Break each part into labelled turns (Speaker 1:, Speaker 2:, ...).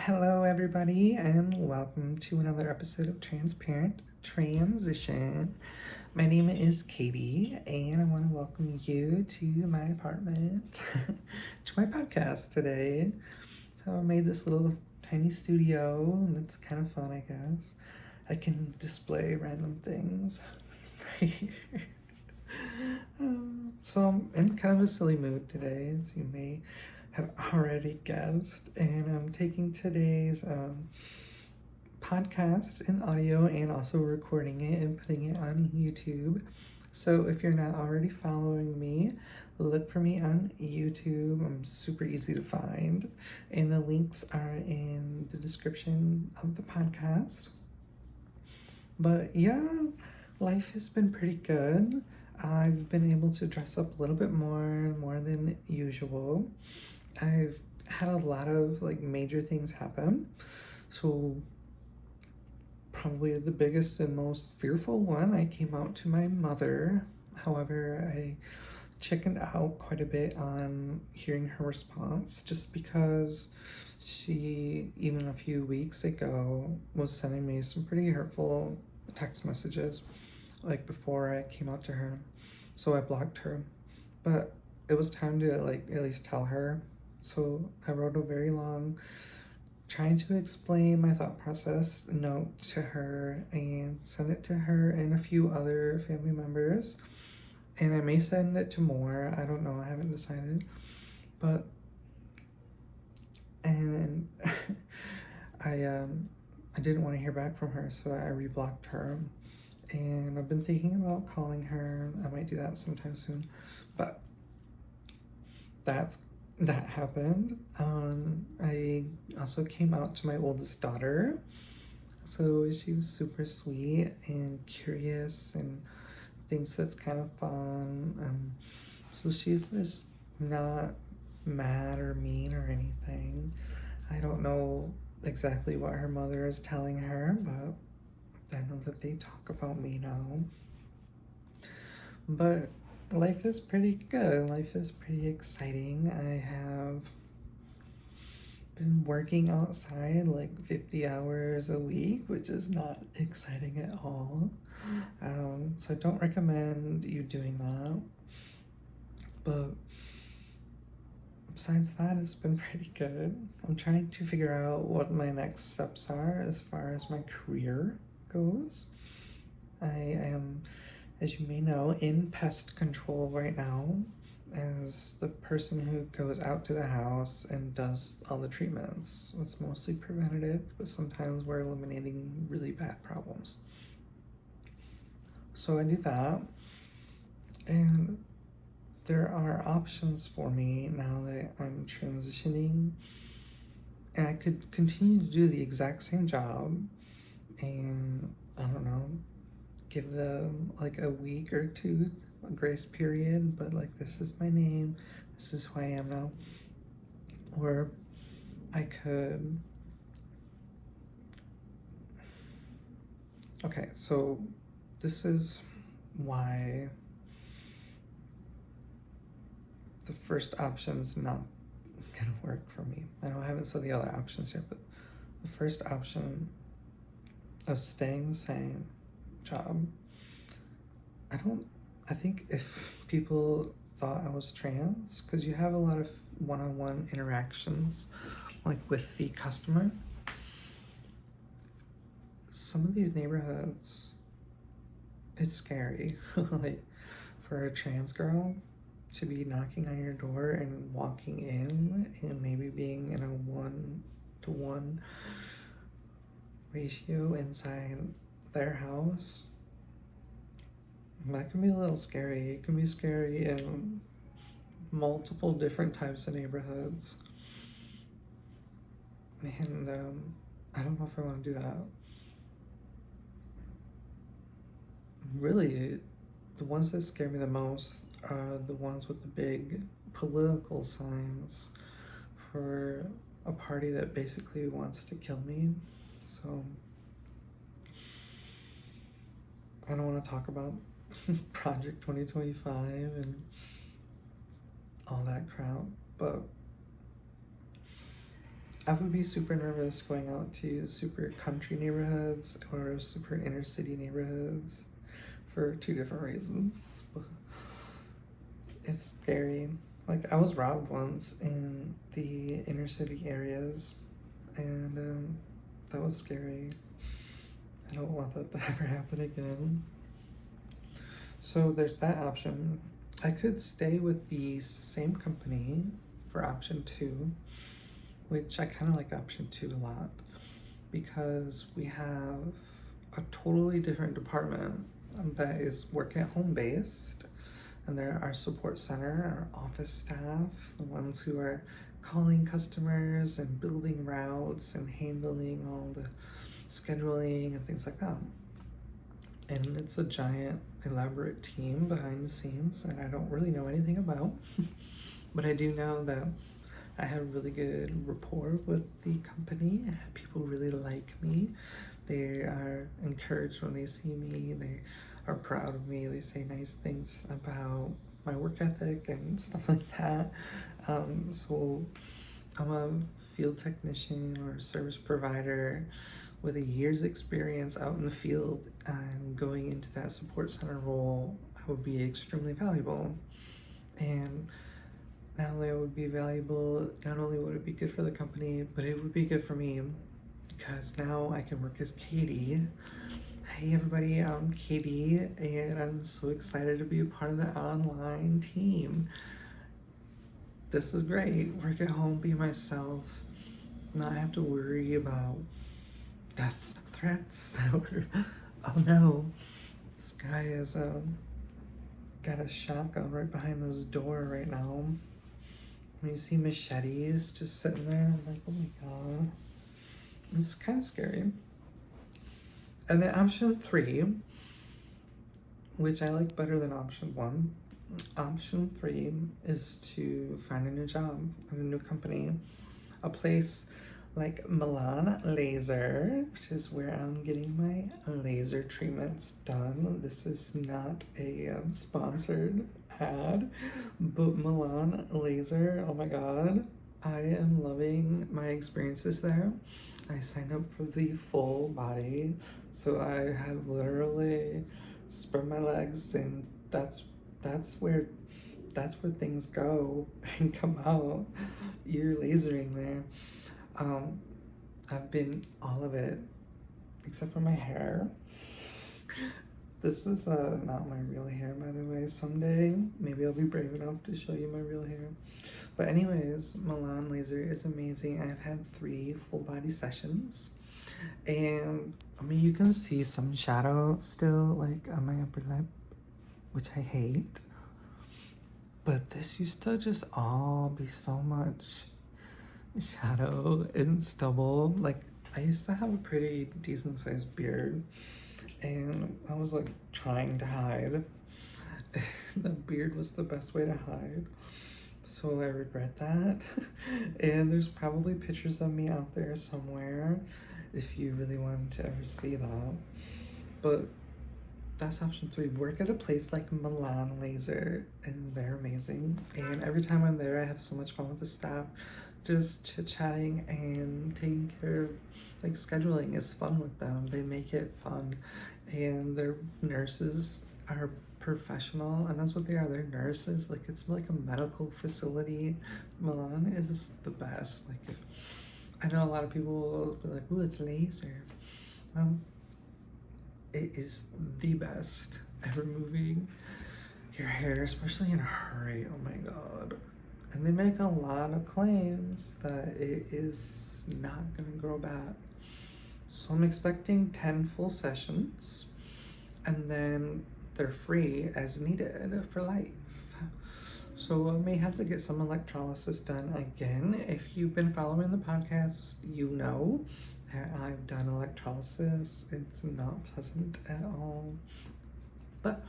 Speaker 1: Hello, everybody, and welcome to another episode of Transparent Transition. My name is Katie, and I want to welcome you to my apartment, to my podcast today. So, I made this little tiny studio, and it's kind of fun, I guess. I can display random things right here. So, I'm in kind of a silly mood today, as you may have already guessed, and I'm taking today's podcast in audio and also recording it and putting it on YouTube. So if you're not already following me, look for me on YouTube. I'm super easy to find, and the links are in the description of the podcast. But yeah, life has been pretty good. I've been able to dress up a little bit more than usual. I've had a lot of like major things happen. So probably the biggest and most fearful one, I came out to my mother. However, I chickened out quite a bit on hearing her response just because she, even a few weeks ago, was sending me some pretty hurtful text messages like before I came out to her. So I blocked her. But it was time to like at least tell her. So I wrote a very long trying to explain my thought process note to her and send it to her and a few other family members. And I may send it to more. I don't know. I haven't decided. But and I didn't want to hear back from her, so I reblocked her. And I've been thinking about calling her. I might do that sometime soon. But that happened. I also came out to my oldest daughter. So she was super sweet and curious and thinks that's kind of fun. So she's just not mad or mean or anything. I don't know exactly what her mother is telling her, but I know that they talk about me now. But life is pretty good. Life is pretty exciting. I have been working outside like 50 hours a week, which is not exciting at all. So I don't recommend you doing that. But besides that, it's been pretty good. I'm trying to figure out what my next steps are as far as my career goes. I am, as you may know, in pest control right now as the person who goes out to the house and does all the treatments. It's mostly preventative, but sometimes we're eliminating really bad problems. So I do that, and there are options for me now that I'm transitioning, and I could continue to do the exact same job and I don't know, give them like a week or two a grace period, but like this is my name, this is who I am now. Or I could okay, so this is why the first option's not gonna work for me. I know I haven't said the other options yet, but the first option of staying the same job, I think if people thought I was trans, because you have a lot of one-on-one interactions like with the customer, some of these neighborhoods, it's scary. Like for a trans girl to be knocking on your door and walking in and maybe being in a 1-to-1 ratio inside their house, that can be a little scary. It can be scary in multiple different types of neighborhoods. And I don't know if I want to do that. Really, the ones that scare me the most are the ones with the big political signs for a party that basically wants to kill me. So I don't want to talk about Project 2025 and all that crap, but I would be super nervous going out to super country neighborhoods or super inner city neighborhoods for two different reasons. It's scary. Like, I was robbed once in the inner city areas, and that was scary. I don't want that to ever happen again. So there's that option. I could stay with the same company for option two, which I kind of like option two a lot because we have a totally different department that is work at home based. And there our support center, our office staff, the ones who are calling customers and building routes and handling all the scheduling and things like that. And it's a giant, elaborate team behind the scenes that I don't really know anything about. But I do know that I have really good rapport with the company. People really like me. They are encouraged when they see me. They are proud of me. They say nice things about my work ethic and stuff like that. So I'm a field technician or a service provider with a year's experience out in the field, and going into that support center role, I would be extremely valuable. And not only would it be valuable, not only would it be good for the company, but it would be good for me because now I can work as Katie. Hey everybody, I'm Katie, and I'm so excited to be a part of the online team. This is great. Work at home, be myself, not have to worry about death threats or, oh no, this guy has got a shotgun right behind this door right now. When you see machetes just sitting there, I'm like, oh my god. It's kind of scary. And then option three, which I like better than option one, option three is to find a new job at a new company, a place like Milan Laser, which is where I'm getting my laser treatments done. This is not a sponsored ad, but Milan Laser, oh my god, I am loving my experiences there. I signed up for the full body, so I have literally spread my legs, and that's where things go and come out. You're lasering there. I've been all of it except for my hair. This is not my real hair, by the way. Someday maybe I'll be brave enough to show you my real hair. But anyways, Milan Laser is amazing. I've had 3 full body sessions, and I mean, you can see some shadow still like on my upper lip, which I hate. But this used to just all be so much shadow and stubble. Like, I used to have a pretty decent sized beard, and I was like trying to hide. The beard was the best way to hide, so I regret that. And there's probably pictures of me out there somewhere if you really wanted to ever see that. But that's option 3. Work at a place like Milan Laser, and they're amazing. And every time I'm there, I have so much fun with the staff. Just chit-chatting and taking care of, like, scheduling is fun with them. They make it fun, and their nurses are professional, and that's what they are. They're nurses. Like, it's like a medical facility. Milan is the best. Like, I know a lot of people will be like, "Ooh, it's laser." It is the best at removing your hair, especially in a hurry. Oh my god. And they make a lot of claims that it is not gonna grow back. So I'm expecting 10 full sessions, and then they're free as needed for life. So I may have to get some electrolysis done again. If you've been following the podcast, you know that I've done electrolysis. It's not pleasant at all. But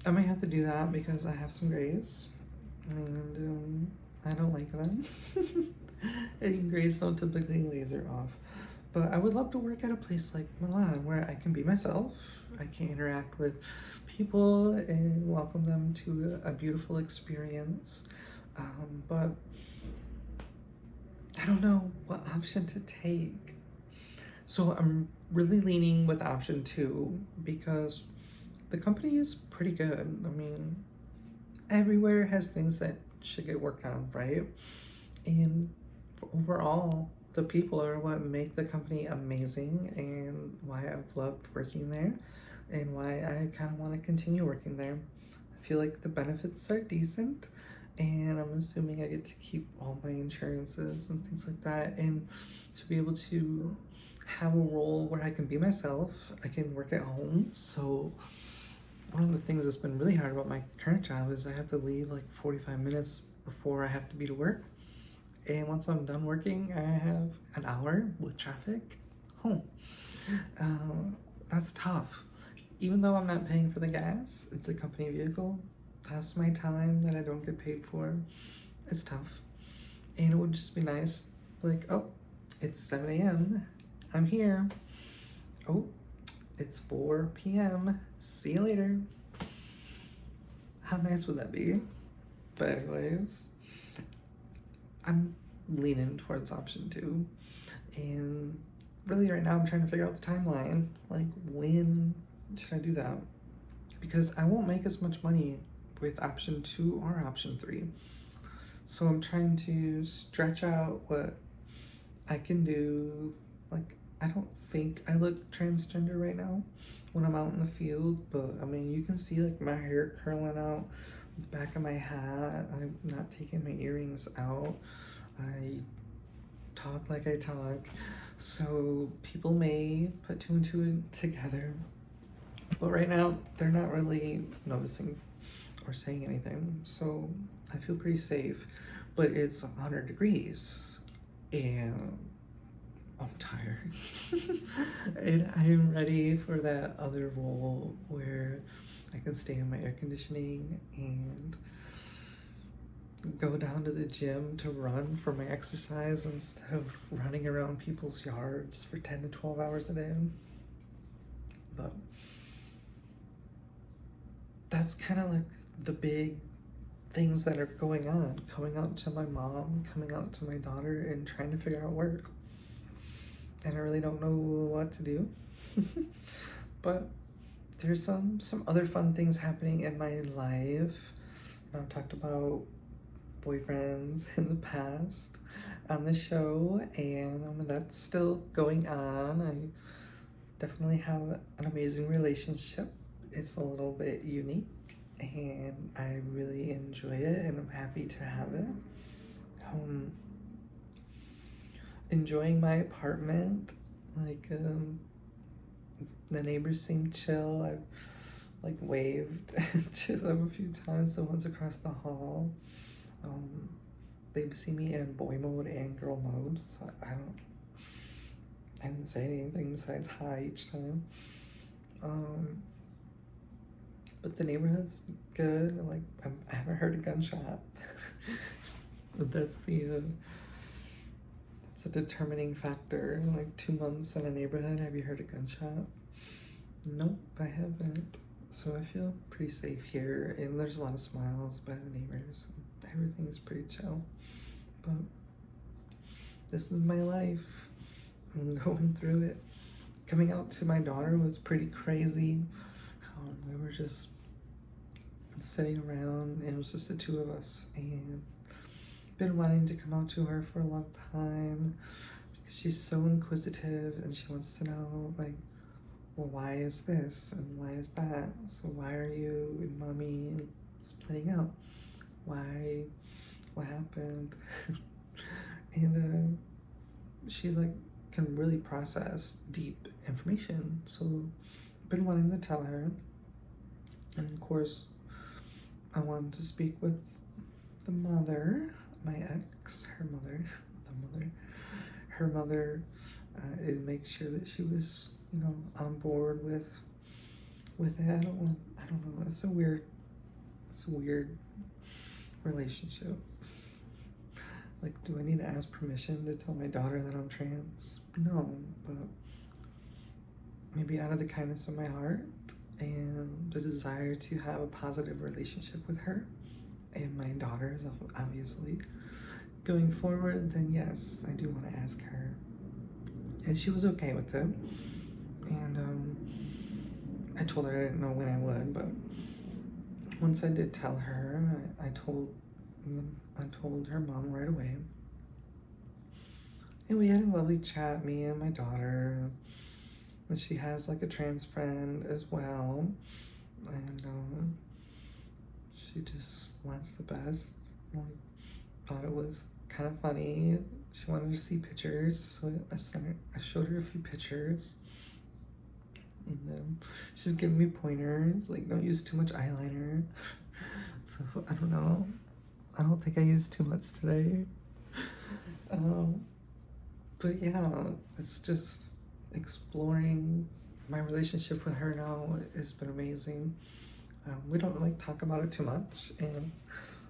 Speaker 1: I may have to do that because I have some grays, and I don't like them. And grays don't typically laser off. But I would love to work at a place like Milan where I can be myself. I can interact with people and welcome them to a beautiful experience. But I don't know what option to take. So I'm really leaning with option two because the company is pretty good. I mean, everywhere has things that should get worked on, right? And overall, the people are what make the company amazing and why I've loved working there and why I kind of want to continue working there. I feel like the benefits are decent and I'm assuming I get to keep all my insurances and things like that, and to be able to have a role where I can be myself. I can work at home. So one of the things that's been really hard about my current job is I have to leave like 45 minutes before I have to be to work. And once I'm done working, I have an hour with traffic home. That's tough. Even though I'm not paying for the gas, it's a company vehicle. That's my time that I don't get paid for. It's tough. And it would just be nice, like, oh, it's 7 a.m. I'm here. Oh, it's 4 p.m. See you later. How nice would that be? But anyways, I'm leaning towards option two. And really right now I'm trying to figure out the timeline. Like, when should I do that? Because I won't make as much money with option two or option three. So I'm trying to stretch out what I can do. Like, I don't think I look transgender right now when I'm out in the field, but I mean, you can see like my hair curling out the back of my hat. I'm not taking my earrings out. I talk like I talk. So people may put two and two together. But right now, they're not really noticing or saying anything. So I feel pretty safe. But it's 100 degrees. And I'm tired. And I'm ready for that other role where I can stay in my air conditioning and go down to the gym to run for my exercise instead of running around people's yards for 10 to 12 hours a day. But that's kind of like the big things that are going on. Coming out to my mom, coming out to my daughter, and trying to figure out work. And I really don't know what to do. But there's some other fun things happening in my life. And I've talked about boyfriends in the past on the show, and that's still going on. I definitely have an amazing relationship. It's a little bit unique and I really enjoy it and I'm happy to have it. Enjoying my apartment. Like, the neighbors seem chill. I've like waved to them a few times, the ones across the hall. They've seen me in boy mode and girl mode, so I didn't say anything besides hi each time. But the neighborhood's good. Like, I haven't heard a gunshot. But that's a determining factor. Like, 2 months in a neighborhood, have you heard a gunshot? Nope, I haven't. So I feel pretty safe here, and there's a lot of smiles by the neighbors. Everything's pretty chill. But this is my life. I'm going through it. Coming out to my daughter was pretty crazy. We were just sitting around, and it was just the two of us, and been wanting to come out to her for a long time because she's so inquisitive and she wants to know, like, well, why is this and why is that? So why are you and mommy splitting up? Why? What happened? And she's like, can really process deep information. So I've been wanting to tell her. And of course, I wanted to speak with the mother, my ex, her mother, and make sure that she was, on board with it. I don't know. It's a weird relationship. Like, do I need to ask permission to tell my daughter that I'm trans? No, but maybe out of the kindness of my heart and the desire to have a positive relationship with her and my daughters, obviously, going forward, then yes, I do want to ask her. And she was okay with it. And I told her I didn't know when I would, but once I did tell her, I told her mom right away. And we had a lovely chat, me and my daughter. And she has like a trans friend as well. And she just wants the best. I thought it was kind of funny. She wanted to see pictures, so I showed her a few pictures. And she's giving me pointers, like don't use too much eyeliner. So I don't know. I don't think I used too much today. But yeah, it's just exploring my relationship with her now has been amazing. We don't really talk about it too much, and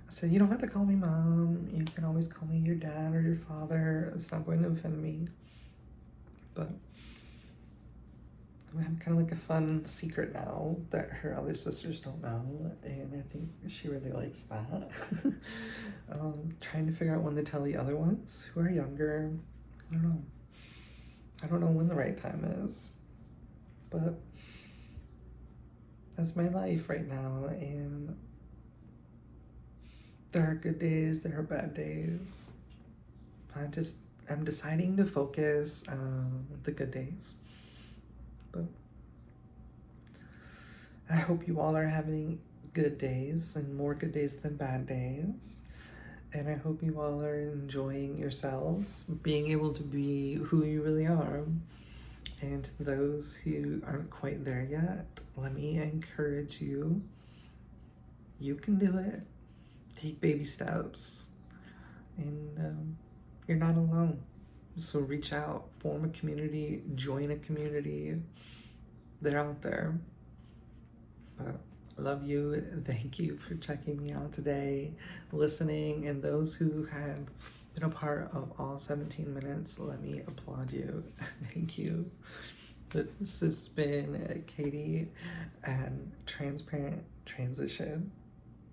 Speaker 1: I said, you don't have to call me mom. You can always call me your dad or your father. It's not going to offend me. But we have kind of like a fun secret now that her other sisters don't know, and I think she really likes that. Trying to figure out when to tell the other ones who are younger. I don't know. I don't know when the right time is, but that's my life right now, and there are good days, there are bad days. I'm deciding to focus on the good days. But I hope you all are having good days and more good days than bad days. And I hope you all are enjoying yourselves, being able to be who you really are. And to those who aren't quite there yet, let me encourage you. You can do it. Take baby steps. And you're not alone. So reach out, form a community, join a community. They're out there. But I love you. Thank you for checking me out today, listening, and those who have been a part of all 17 minutes, let me applaud you. Thank you. This has been Katie and Transparent Transition.